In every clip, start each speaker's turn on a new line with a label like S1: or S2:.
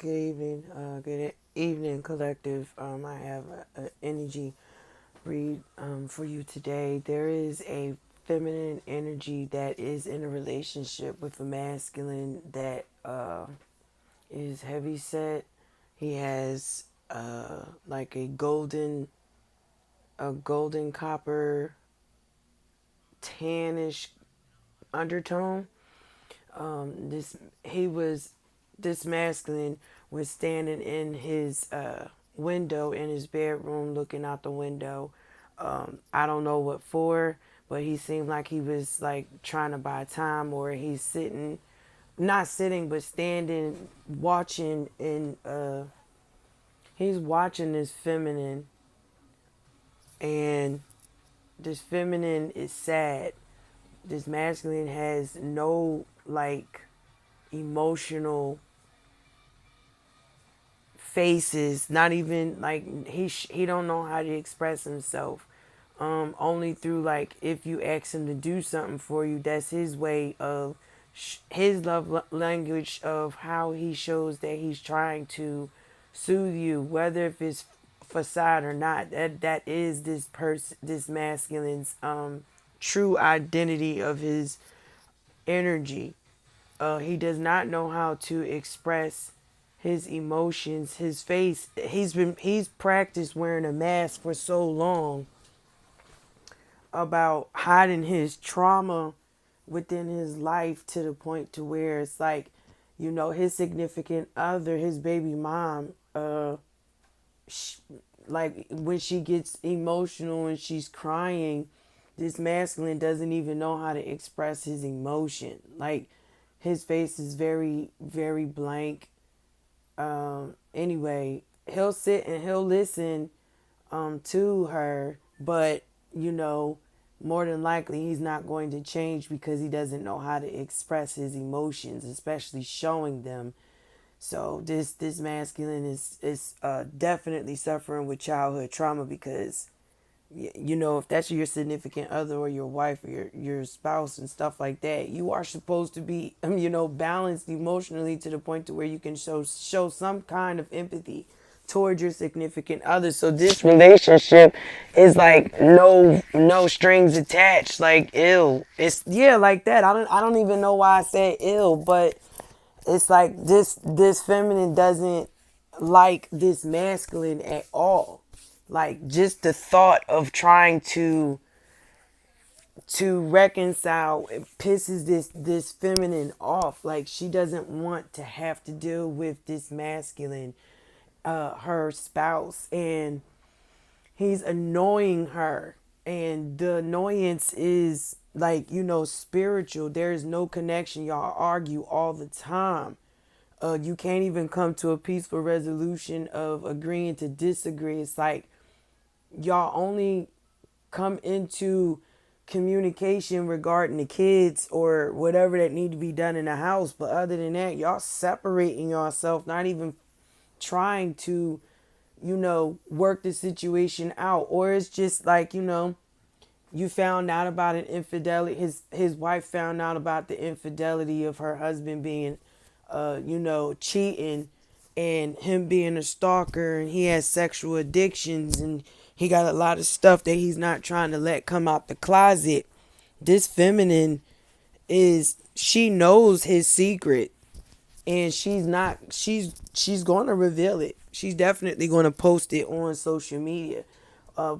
S1: Good evening, collective. I have an energy read for you today. There is a feminine energy that is in a relationship with a masculine that is heavy set. He has like a golden copper tannish undertone. This he was this masculine was standing in his window in his bedroom, looking out the window. I don't know what for, but he seemed like he was like trying to buy time, or he's sitting, not sitting, but standing, watching, and he's watching this feminine, and this feminine is sad. This masculine has no like emotional faces, not even like he don't know how to express himself, only through like if you ask him to do something for you. That's his way of his love language of how he shows that he's trying to soothe you, whether if it's facade or not. That is this person, this masculine's true identity of his energy. He does not know how to express his emotions. His face, he's practiced wearing a mask for so long about hiding his trauma within his life, to the point to where it's like, his significant other, his baby mom, sh like when she gets emotional and she's crying, this masculine doesn't even know how to express his emotion. Like, his face is very, very blank. Anyway, he'll sit and he'll listen to her, but more than likely he's not going to change because he doesn't know how to express his emotions, especially showing them. So this masculine is definitely suffering with childhood trauma, because if that's your significant other or your wife or your spouse and stuff like that, you are supposed to be balanced emotionally, to the point to where you can show some kind of empathy towards your significant other. So this relationship is like no strings attached, like ill. It's, yeah, like that. I don't even know why I said ill, but it's like this feminine doesn't like this masculine at all. Like, just the thought of trying to reconcile, it pisses this feminine off. Like, she doesn't want to have to deal with this masculine, her spouse, and he's annoying her, and the annoyance is like, spiritual. There is no connection. Y'all argue all the time. You can't even come to a peaceful resolution of agreeing to disagree. It's like y'all only come into communication regarding the kids or whatever that need to be done in the house, but other than that, y'all separating yourself, not even trying to work the situation out. Or it's just like, you found out about an infidelity, his wife found out about the infidelity of her husband being cheating, and him being a stalker, and he has sexual addictions, and he got a lot of stuff that he's not trying to let come out the closet. This feminine she knows his secret, and she's going to reveal it. She's definitely going to post it on social media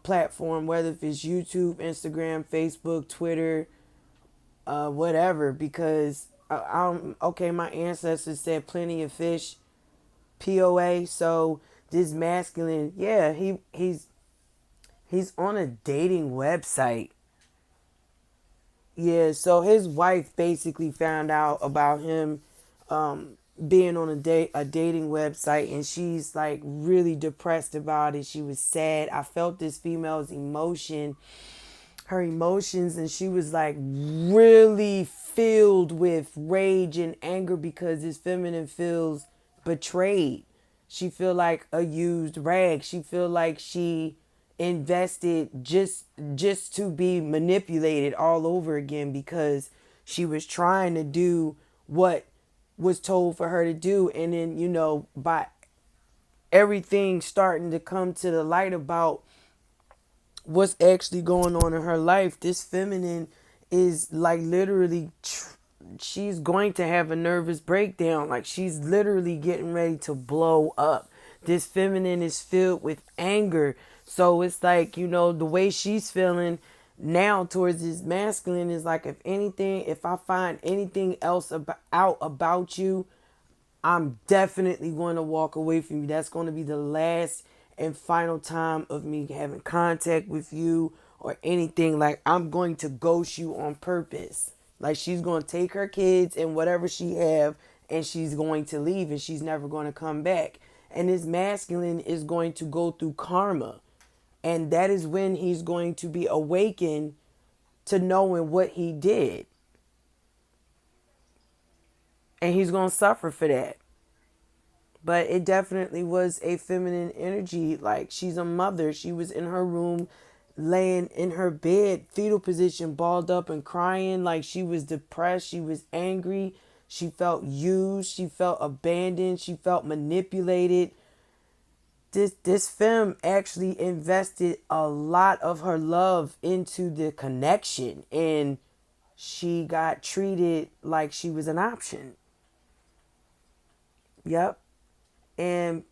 S1: platform, whether if it's YouTube, Instagram, Facebook, Twitter, whatever, because okay, my ancestors said plenty of fish, POA. So this masculine, yeah, he's on a dating website. Yeah, so his wife basically found out about him being on a dating website, and she's like really depressed about it. She was sad. I felt this female's her emotions, and she was like really filled with rage and anger because this feminine feels betrayed. She feel like a used rag. She feel like she invested just to be manipulated all over again, because she was trying to do what was told for her to do. And then, by everything starting to come to the light about what's actually going on in her life, this feminine is like literally, she's going to have a nervous breakdown. Like she's literally getting ready to blow up. This feminine is filled with anger. So it's like, the way she's feeling now towards this masculine is like, if anything, if I find anything else about you, I'm definitely going to walk away from you. That's going to be the last and final time of me having contact with you or anything. Like, I'm going to ghost you on purpose. Like, she's going to take her kids and whatever she have, and she's going to leave, and she's never going to come back. And this masculine is going to go through karma. And that is when he's going to be awakened to knowing what he did. And he's going to suffer for that. But it definitely was a feminine energy. Like, she's a mother. She was in her room, laying in her bed, fetal position, balled up and crying. Like, she was depressed. She was angry. She felt used. She felt abandoned. She felt manipulated. This femme actually invested a lot of her love into the connection. And she got treated like she was an option. Yep. And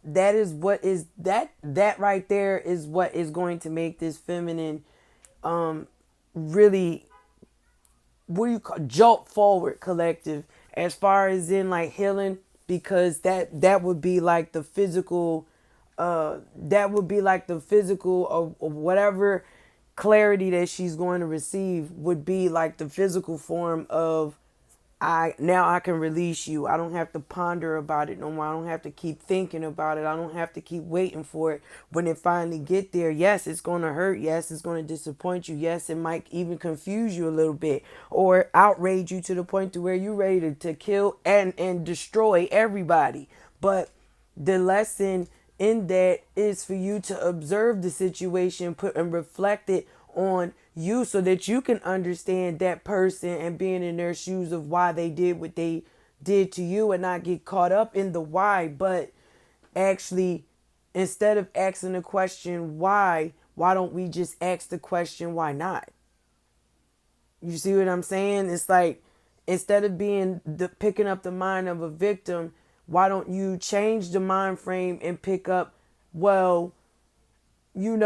S1: that is what is that right there is what is going to make this feminine really, what do you call, jolt forward, collective, as far as in like healing, because that would be like the physical, of whatever clarity that she's going to receive would be like the physical form of, I can release you. I don't have to ponder about it no more. I don't have to keep thinking about it. I don't have to keep waiting for it. When it finally get there, yes, it's going to hurt. Yes, it's going to disappoint you. Yes, it might even confuse you a little bit or outrage you to the point to where you're ready to kill and destroy everybody. But the lesson in that is for you to observe the situation, put and reflect it on you so that you can understand that person and being in their shoes of why they did what they did to you, and not get caught up in the why, but actually, instead of asking the question why don't we just ask the question why not? You see what I'm saying? It's like, instead of being picking up the mind of a victim, why don't you change the mind frame and pick up, well, you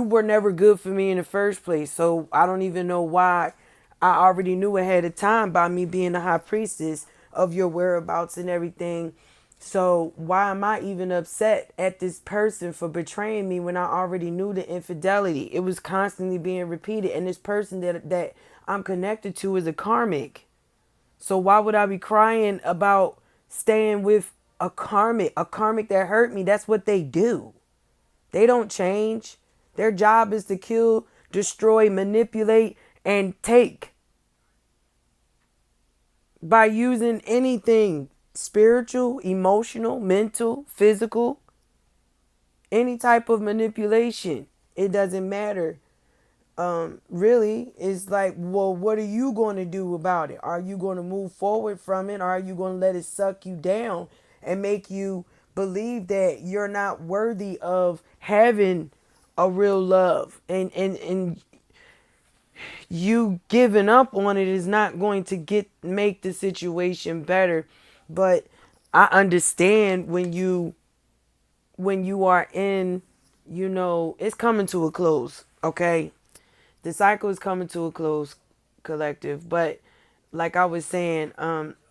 S1: were never good for me in the first place. So I don't even know why. I already knew ahead of time by me being the high priestess of your whereabouts and everything. So why am I even upset at this person for betraying me when I already knew the infidelity? It was constantly being repeated. And this person that I'm connected to is a karmic. So why would I be crying about staying with a karmic that hurt me? That's what they do. They don't change. Their job is to kill, destroy, manipulate, and take. By using anything spiritual, emotional, mental, physical, any type of manipulation. It doesn't matter. Really, it's like, well, what are you going to do about it? Are you going to move forward from it? Or are you going to let it suck you down and make you believe that you're not worthy of having a real love, and you giving up on it is not going to make the situation better. But I understand when you are in, it's coming to a close. Okay, the cycle is coming to a close, collective. But like I was saying,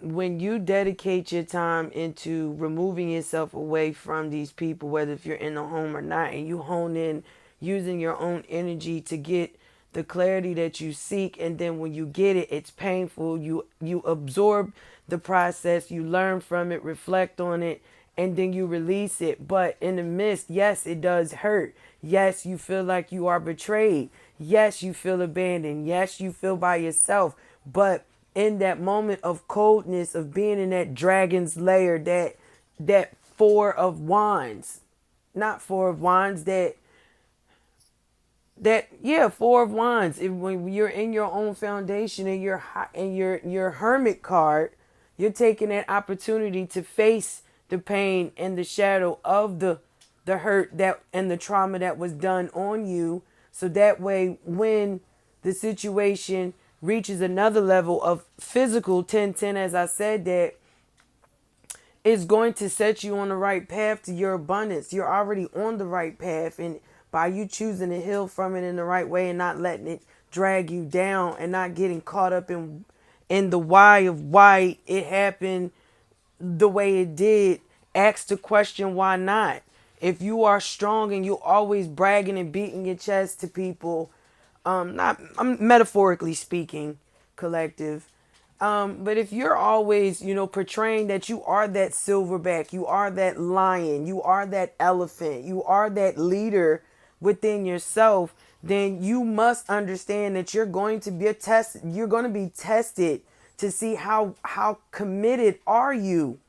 S1: when you dedicate your time into removing yourself away from these people, whether if you're in the home or not, and you hone in using your own energy to get the clarity that you seek, and then when you get it, it's painful. You absorb the process, you learn from it, reflect on it, and then you release it. But in the midst, yes, it does hurt. Yes, you feel like you are betrayed. Yes, you feel abandoned. Yes, you feel by yourself. But in that moment of coldness, of being in that dragon's lair, that four of wands, not four of wands, four of wands. When you're in your own foundation and your hermit card, You're taking that opportunity to face the pain and the shadow of the hurt that and the trauma that was done on you, so that way when the situation reaches another level of physical 1010, as I said, that is going to set you on the right path to your abundance. You're already on the right path, and by you choosing to heal from it in the right way and not letting it drag you down and not getting caught up in the why of why it happened the way it did, ask the question, why not? If you are strong and you always bragging and beating your chest to people, not I'm metaphorically speaking, collective. But if you're always, portraying that you are that silverback, you are that lion, you are that elephant, you are that leader within yourself, then you must understand that you're going to be you're going to be tested to see how committed are you,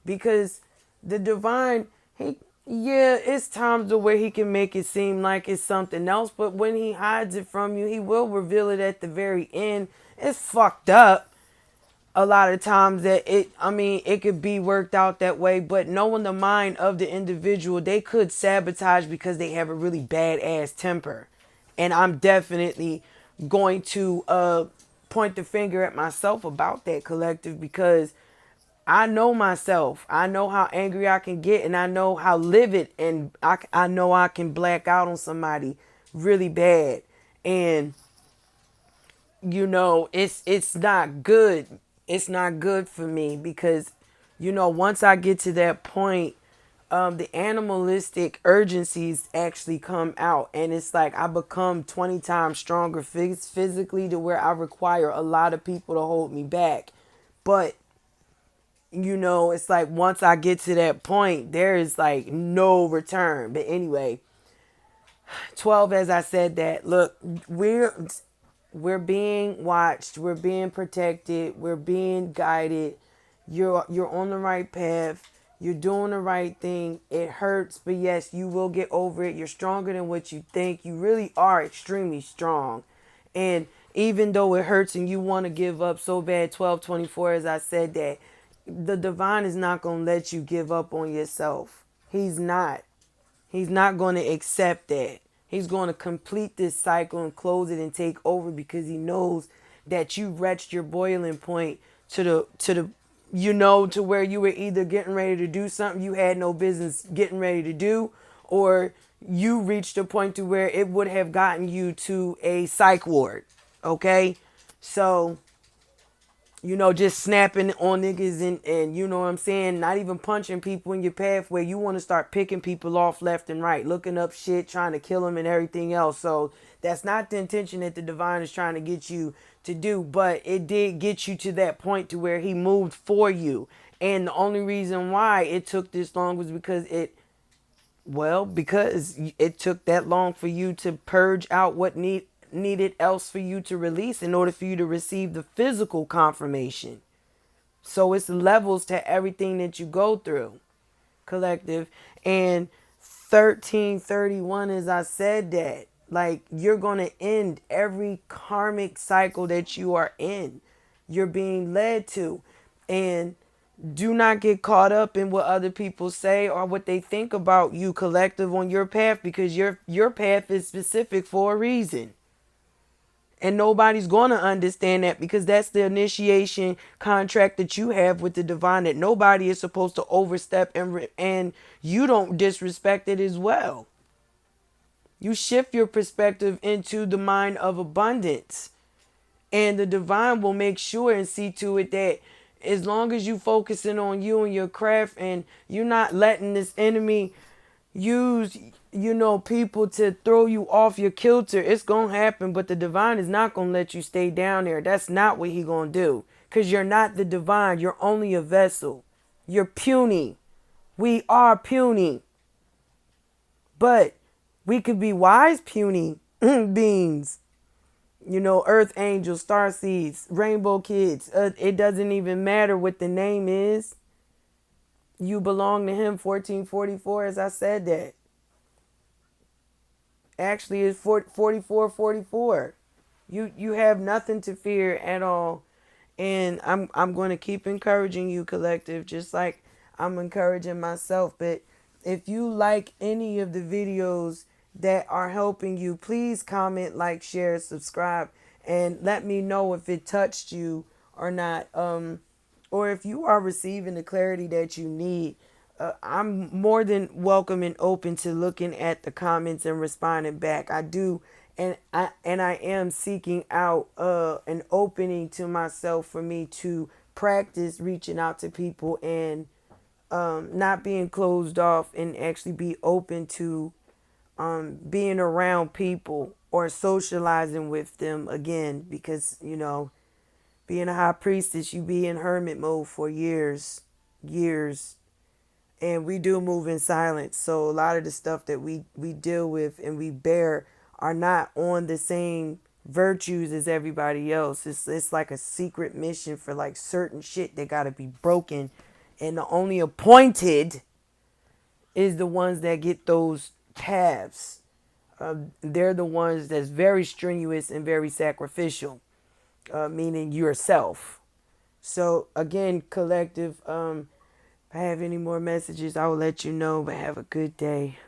S1: because the divine, he, yeah, it's times where he can make it seem like it's something else, but when he hides it from you, he will reveal it at the very end. It's fucked up a lot of times that it could be worked out that way, but knowing the mind of the individual, they could sabotage because they have a really bad ass temper. And I'm definitely going to point the finger at myself about that, collective, because I know myself. I know how angry I can get, and I know how livid, and I know I can black out on somebody really bad. And it's not good. It's not good for me because once I get to that point, the animalistic urgencies actually come out, and it's like I become 20 times stronger physically, to where I require a lot of people to hold me back. But it's like once I get to that point, there is like no return. But anyway, 12, as I said, that look, we're being watched, we're being protected, we're being guided. You're on the right path. You're doing the right thing. It hurts, but yes, you will get over it. You're stronger than what you think. You really are extremely strong. And even though it hurts and you want to give up so bad, 1224, as I said, that the divine is not going to let you give up on yourself. He's not. He's not going to accept that. He's going to complete this cycle and close it and take over, because he knows that you reached your boiling point to where you were either getting ready to do something you had no business getting ready to do, or you reached a point to where it would have gotten you to a psych ward. Okay? So just snapping on niggas and you know what I'm saying, not even punching people in your pathway. You want to start picking people off left and right, looking up shit, trying to kill them and everything else. So that's not the intention that the divine is trying to get you to do, but it did get you to that point to where he moved for you. And the only reason why it took this long was because it took that long for you to purge out what needed else for you to release in order for you to receive the physical confirmation. So it's levels to everything that you go through, collective. And 1331, as I said, that like you're going to end every karmic cycle that you are in. You're being led to. And do not get caught up in what other people say or what they think about you, collective, on your path, because your path is specific for a reason. And nobody's going to understand that, because that's the initiation contract that you have with the divine, that nobody is supposed to overstep, and you don't disrespect it as well. You shift your perspective into the mind of abundance, and the divine will make sure and see to it that as long as you focusing on you and your craft, and you're not letting this enemy use people to throw you off your kilter, it's gonna happen. But the divine is not gonna let you stay down there. That's not what he gonna do, because you're not the divine. You're only a vessel. You're puny. We are puny, but we could be wise puny beings. Earth angels, star seeds, rainbow kids. It doesn't even matter what the name is. You belong to him. 1444, as I said, that actually is 4444. You have nothing to fear at all. And I'm going to keep encouraging you, collective, just like I'm encouraging myself. But if you like any of the videos that are helping you, please comment, like, share, subscribe, and let me know if it touched you or not. Or if you are receiving the clarity that you need. I'm more than welcome and open to looking at the comments and responding back. I do, and I am seeking out an opening to myself for me to practice reaching out to people and not being closed off and actually be open to being around people or socializing with them again, because being a high priestess, you be in hermit mode for years, and we do move in silence. So a lot of the stuff that we deal with and we bear are not on the same virtues as everybody else. It's like a secret mission for like certain shit that got to be broken, and the only appointed is the ones that get those paths. They're the ones that's very strenuous and very sacrificial, meaning yourself. So again, collective, if I have any more messages, I will let you know, but have a good day.